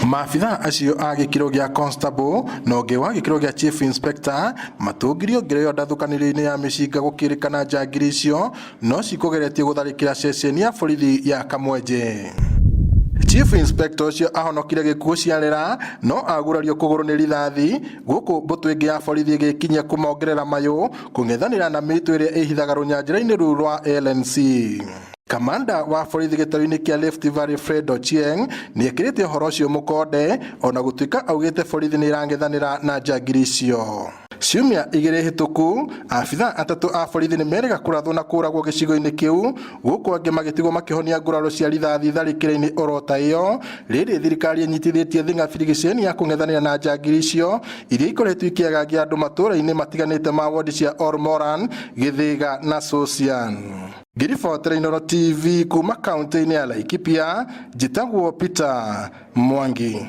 Maabitha acio a gikiro gia constable no ngewa gikiro gia chief inspector matugirio ngereyo ndathukanĩrio-inĩ ya mĩcinga gũkĩrĩkana njangiri icio no cikugeretie gũtharĩkĩra ceceni ya borithi ya Kamwenje. Chief Inspector ucio ahonokire gikuo ciarera no agurario kũgũrũ nĩ rithathi gũkũ mbũtũ ĩngĩ ya borithi ĩgĩkinya kũmongerera mayũ kũng'ethanĩra na mĩtũ ĩrĩa ĩhithaga rũnyanjĩra-inĩ rũu rwa LNC. Kamanda wa borithi gĩtaru-inĩ kĩa Rift Valley Fred Ochieng nĩekĩrĩte ũhoro ũcio mũkonde ona gũtuĩka augĩte borithi nĩ ĩrang'ethanĩra na njangiri icio. Ciumia igĩrĩ hĩtũku abitha atatũ a borithi nĩ merĩga kũrathwo na kũragwo gĩcigo-inĩ kĩu gũkũ angĩ magĩtigwo makĩhonia nguraro cia rithathi tharĩkĩra-inĩ orota ĩyo rĩrĩ thirikari ĩnyitithĩtie thing'a birigiceni ya kũng'ethanĩra na njangiri icio iria ikoretwo ikĩagagia andũ matũũra-inĩ matiganĩte ma wondi cia Ormoran, Gĩthĩga na Sosian. Ngĩribotera Inooro TV kuma kaunti-inĩ ya Laikipia, njĩtagwo Peter Mwangi.